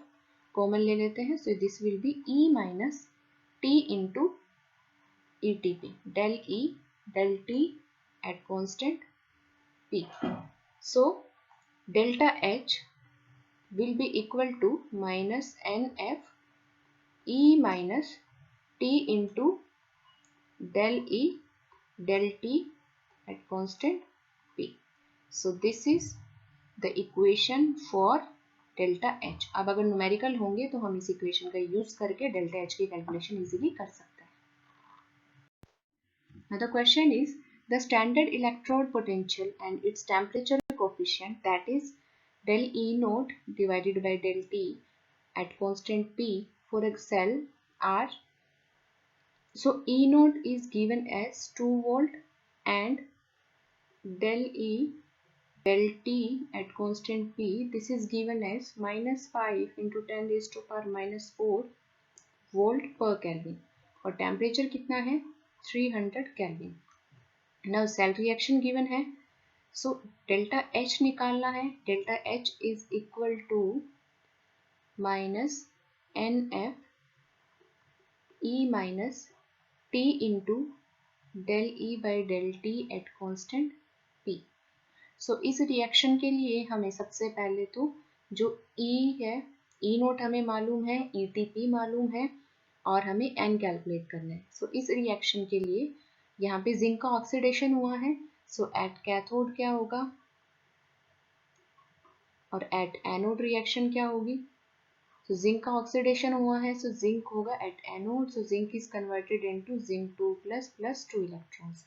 कॉमन ले लेते हैं, so this will be E minus T into ETP del E del T at constant P। So delta H will be equal to minus NF E minus T into del E del T at constant P। So this is the equation for delta H। अब अगर numerical होंगे तो हम इस equation का use करके delta H की calculation easily कर सकते हैं। Now the question is the standard electrode potential and its temperature coefficient, that is del E naught divided by del T, at constant P for a cell are, so E naught is given as 2 volt and del E del T at constant P, this is given as minus 5 into 10 raised to power minus 4 volt per Kelvin और temperature कितना है 300 Kelvin. Now cell reaction given है, so delta H निकालना है. Delta H is equal to minus NF E minus T into del E by del T at constant P. So इस reaction के लिए हमें सबसे पहले तो जो E है, E नोट हमें मालूम है, ETP मालूम है और हमें N कैलकुलेट करना है. सो इस रिएक्शन के लिए यहाँ पे जिंक का ऑक्सीडेशन हुआ है, सो एट कैथोड क्या होगा और एट एनोड रिएक्शन क्या होगी. सो जिंक का ऑक्सीडेशन हुआ है, सो जिंक होगा at anode, so zinc is converted into zinc 2 plus plus 2 electrons.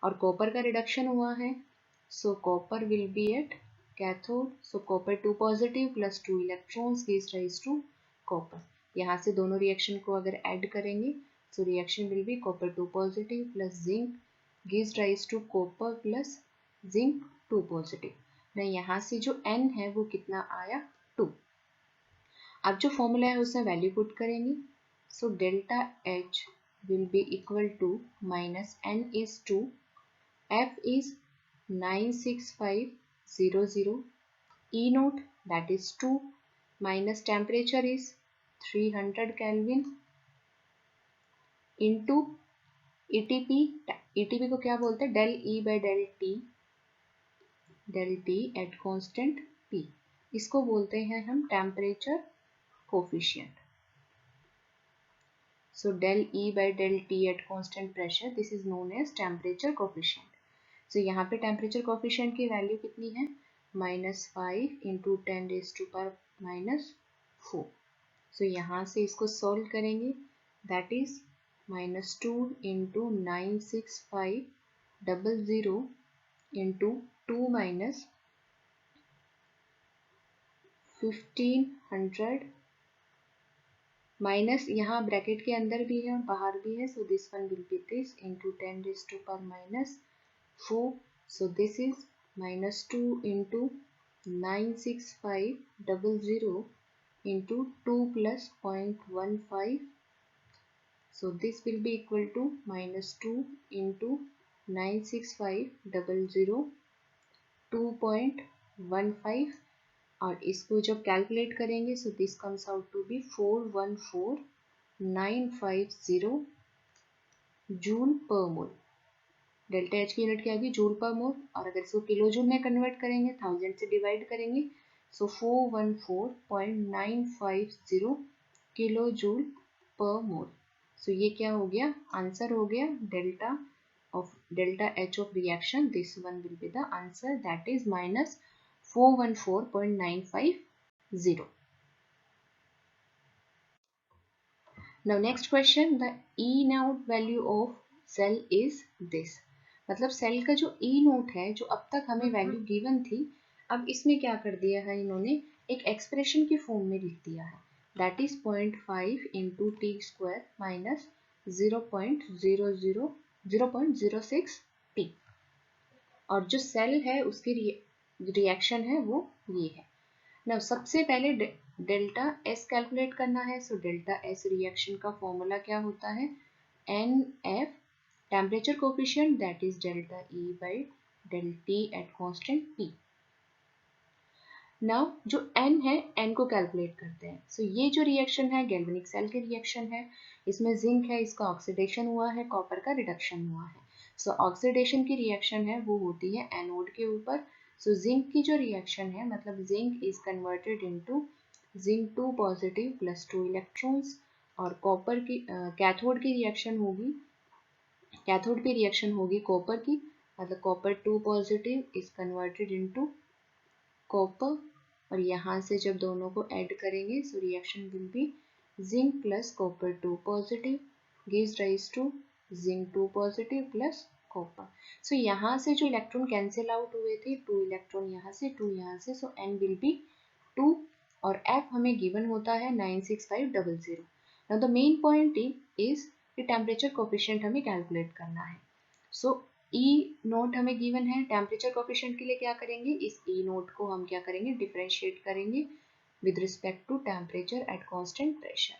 और कॉपर का रिडक्शन हुआ है, so copper will be at cathode, so copper 2 positive plus 2 electrons gives rise to copper. यहाँ से दोनों रिएक्शन को अगर ऐड करेंगे, so reaction will be copper 2 positive plus zinc gives rise to copper plus zinc 2 positive. ना यहाँ से जो N है वो कितना आया 2. अब जो फॉर्मूला है उसमें वैल्यू पुट करेंगे, so delta H will be equal to minus N is 2, F is 96500, E naught that is 2 minus temperature is 300 Kelvin into ETP. ETP को क्या बोलते हैं, del E by del T at constant P. इसको बोलते हैं हम temperature coefficient. So del E by del T at constant pressure, this is known as temperature coefficient. So यहाँ पे टेम्परेचर कोफिशिएंट की वैल्यू कितनी है, minus 5 into 10 raise to power minus 4. So यहाँ से इसको सॉल्व करेंगे, that is minus 2 into 96500 into 2 minus 1500 minus यहाँ ब्रैकेट के अंदर भी है और बाहर भी है, so this one will be this into 10 raise to power minus 4. So this is minus 2 into 96500 into 2 plus 0.15. So this will be equal to minus 2 into 96500 2.15 और इसको जब कैलकुलेट करेंगे, so this comes out to be 414950 joule per mole. Delta H की unit क्या होगी, joule per मोल, और अगर इसको किलो जूल में कन्वर्ट करेंगे, 1000 से डिवाइड करेंगे, सो 414.950 किलो जूल पर मोल. सो ये क्या हो गया, आंसर हो गया delta H of reaction. This one will be the answer, that is minus 414.950. Now next question, the E naught value of cell is this. मतलब सेल का जो E नोट है, जो अब तक हमें वैल्यू गिवन थी, अब इसमें क्या कर दिया है इन्होंने, एक एक्सप्रेशन की फॉर्म में लिख दिया है, that is 0.5 into T square minus 0.06 T. और जो सेल है उसकी रिएक्शन है वो ये है. नाउ सबसे पहले डेल्टा एस कैलकुलेट करना है. सो डेल्टा एस रिएक्शन का फॉर्मूला क्या होता है, NF temperature coefficient, that is delta E by del T at constant P. Now जो N है, N को कैलकुलेट करते हैं. सो ये जो रिएक्शन है गैल्वेनिक सेल की रिएक्शन है, इसमें जिंक है, इसका ऑक्सीडेशन हुआ है, कॉपर का रिडक्शन हुआ है. सो ऑक्सीडेशन की रिएक्शन है वो होती है एनोड के ऊपर. सो जिंक की जो रिएक्शन है, मतलब zinc is converted into zinc 2 positive plus 2 electrons, और कॉपर की कैथोड की रिएक्शन होगी, कैथोड पे रिएक्शन होगी कॉपर की, मतलब copper 2 positive is converted into copper, और यहाँ से जब दोनों को ऐड करेंगे, so reaction will be zinc plus copper 2 positive gives rise to zinc 2 positive plus copper. So यहाँ से जो इलेक्ट्रॉन कैंसिल आउट हुए थे, 2 इलेक्ट्रॉन यहाँ से 2 यहाँ से, सो N विल बी 2 और f हमें गिवन होता है 96500। Now the main point is कि टेम्परेचर कोफिशिएंट हमें कैलकुलेट करना है। सो ई नोट हमें गिवन है, टेम्परेचर कोफिशिएंट के लिए क्या करेंगे, इस ई नोट को हम क्या करेंगे, डिफरेंशिएट करेंगे with respect to temperature at constant pressure.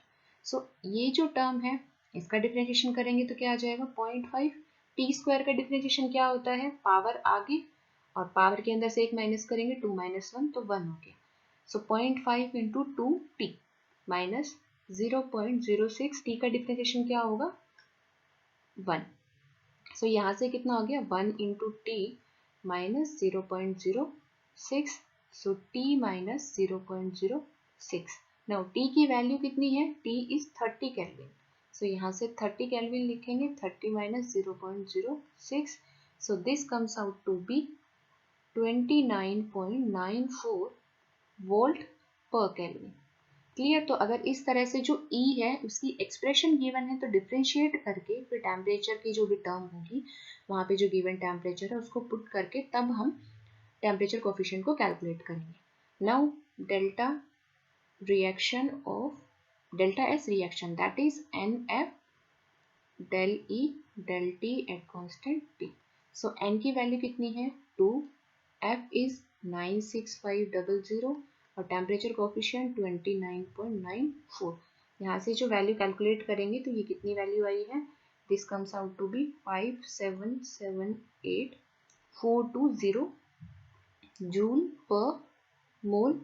So ये जो टर्म है इसका डिफरेंशिएशन करेंगे तो क्या आ जाएगा 0.5। टी स्क्वायर का डिफरेंशिएशन क्या होता है, पावर आगे और पावर के अंदर से एक माइनस करेंगे, 2 माइनस 1 तो 1 हो गया। सो 0.5 इंटू 2t माइनस 0.06, टी का डिफरेंशिएशन क्या होगा 1। सो यहाँ से कितना हो गया 1 into T minus 0.06, so T minus 0.06। Now T की वैल्यू कितनी है, टी इज 30 केल्विन। सो यहाँ से 30 केल्विन लिखेंगे, 30 minus 0.06, so this comes out to be 29.94 volt पर केल्विन। क्लियर। तो अगर इस तरह से जो E है उसकी एक्सप्रेशन गिवन है तो डिफरेंशिएट करके फिर टेम्परेचर की जो भी टर्म होगी वहाँ पे जो गिवन टेम्परेचर है उसको पुट करके तब हम टेम्परेचर कोफिशिएंट को कैलकुलेट करेंगे। Now delta reaction of delta S reaction that is NF del E del T at constant T। So N की वैल्यू कितनी है 2, F इज 96500 और टेम्परेचर कोफिशिएंट 29.94। यहाँ से जो वैल्यू कैलकुलेट करेंगे तो ये कितनी वैल्यू आई है, this comes out to be 5778420 joule per mole,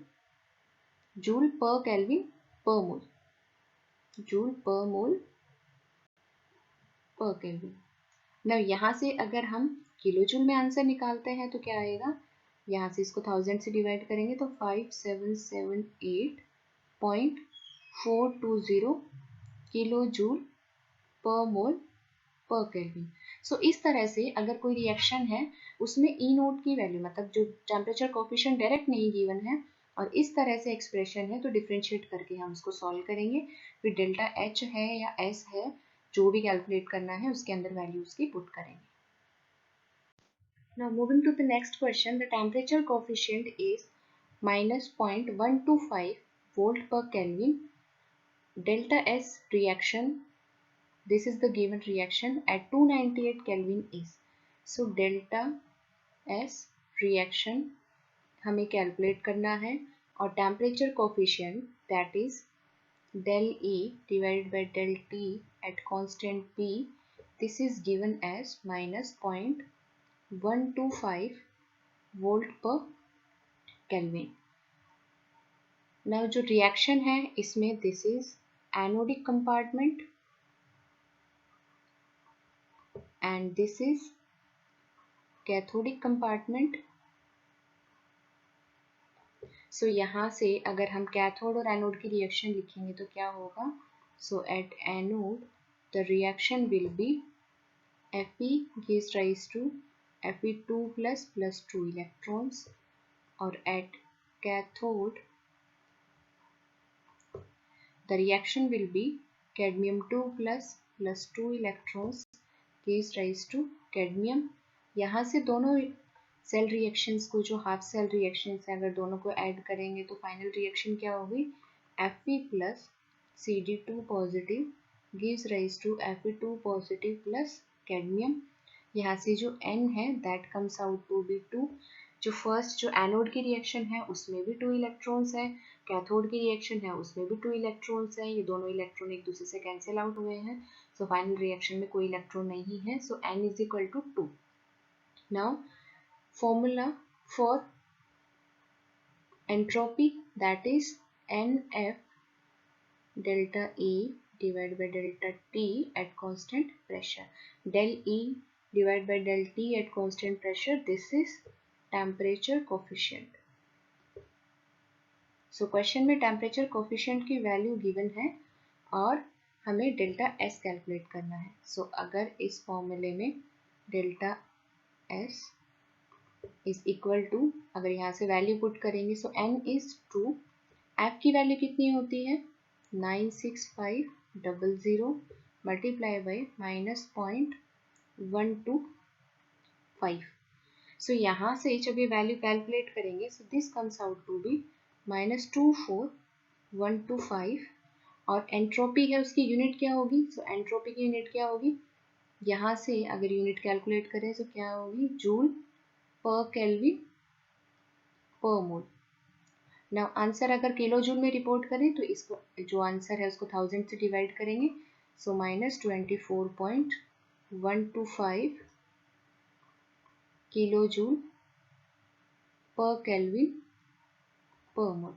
joule पर केल्विन पर मोल, जूल पर मोल पर केल्विन। ना यहाँ से अगर हम किलो जूल में आंसर निकालते हैं तो क्या आएगा, यहाँ से इसको 1000 से डिवाइड करेंगे तो 5778.420 किलो जूल पर मोल पर केल्विन। सो इस तरह से अगर कोई रिएक्शन है उसमें ई नोट की वैल्यू मतलब जो टेम्परेचर कोफिशिएंट डायरेक्ट नहीं गिवन है और इस तरह से एक्सप्रेशन है तो डिफरेंशिएट करके हम उसको सॉल्व करेंगे, फिर डेल्टा एच है या एस है जो भी कैलकुलेट करना है उसके अंदर वैल्यूज की पुट करेंगे। Now moving to the next question, the temperature coefficient is minus 0.125 volt per Kelvin. Delta S reaction, this is the given reaction at 298 Kelvin is. So delta S reaction हमें calculate करना है और temperature coefficient that is del E divided by del T at constant P, this is given as minus 0.125 volt पर kelvin. Now जो reaction है इसमें this is anodic compartment and this is cathodic compartment. So यहाँ से अगर हम cathode और anode की रिएक्शन लिखेंगे तो क्या होगा, so at anode the reaction will be Fe gives rise to Fe2 plus 2 electrons और at cathode the reaction will be cadmium 2 plus 2 electrons gives rise to cadmium। यहाँ से दोनों सेल रिएक्शंस को जो हाफ सेल रिएक्शंस है अगर दोनों को ऐड करेंगे तो फाइनल रिएक्शन क्या होगी, Fe plus Cd2 positive gives rise to Fe2 positive plus cadmium. यहाँ से जो N है that comes out to be 2। जो फर्स्ट जो एनोड की रिएक्शन है उसमें भी 2 इलेक्ट्रॉन्स है, कैथोड की रिएक्शन है उसमें भी 2 इलेक्ट्रॉन्स है, ये दोनों इलेक्ट्रॉन एक दूसरे से कैंसिल आउट हुए हैं, सो फाइनल रिएक्शन में कोई इलेक्ट्रॉन नहीं है, so N is equal to 2। Now formula for entropy that is NF delta E divided by delta T at constant pressure. Del E divided by del T at constant pressure, this is temperature coefficient. So question में temperature coefficient की value given है और हमें delta S calculate करना है। So अगर इस फॉर्मूले में delta S is equal to, अगर यहाँ से वैल्यू पुट करेंगे सो N इज 2, F की वैल्यू कितनी होती है 96500 मल्टीप्लाई बाई माइनस 0.125। सो यहाँ से जब ये वैल्यू कैलकुलेट करेंगे so this comes out to be -24125 और एंट्रोपी है उसकी यूनिट क्या होगी? सो एंट्रोपी की यूनिट क्या होगी? यहाँ से अगर यूनिट कैलकुलेट करें तो क्या होगी? जूल पर केल्विन पर मोल। नाउ आंसर अगर किलो जूल में रिपोर्ट करें तो इसको जो आंसर है उसको 1000 से डिवाइड करेंगे, सो -24.125 किलो जूल पर केल्विन पर मोल।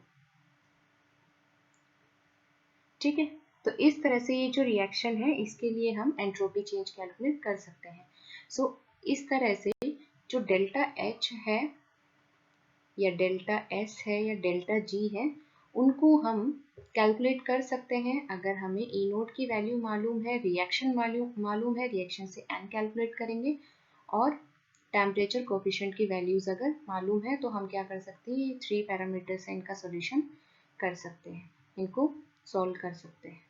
ठीक है, तो इस तरह से ये जो रिएक्शन है इसके लिए हम एंट्रोपी चेंज कैलकुलेट कर सकते हैं। सो इस तरह से जो डेल्टा H है या डेल्टा S है या डेल्टा G है, उनको हम कैलकुलेट कर सकते हैं अगर हमें E नोट की वैल्यू मालूम है, रिएक्शन मालूम है, रिएक्शन से N कैलकुलेट करेंगे और टेम्परेचर कोफिशिएंट की वैल्यूज अगर मालूम है तो हम क्या कर सकते हैं, ये 3 पैरामीटर्स हैं, इनका सॉल्यूशन कर सकते हैं, इनको सॉल्व कर सकते हैं।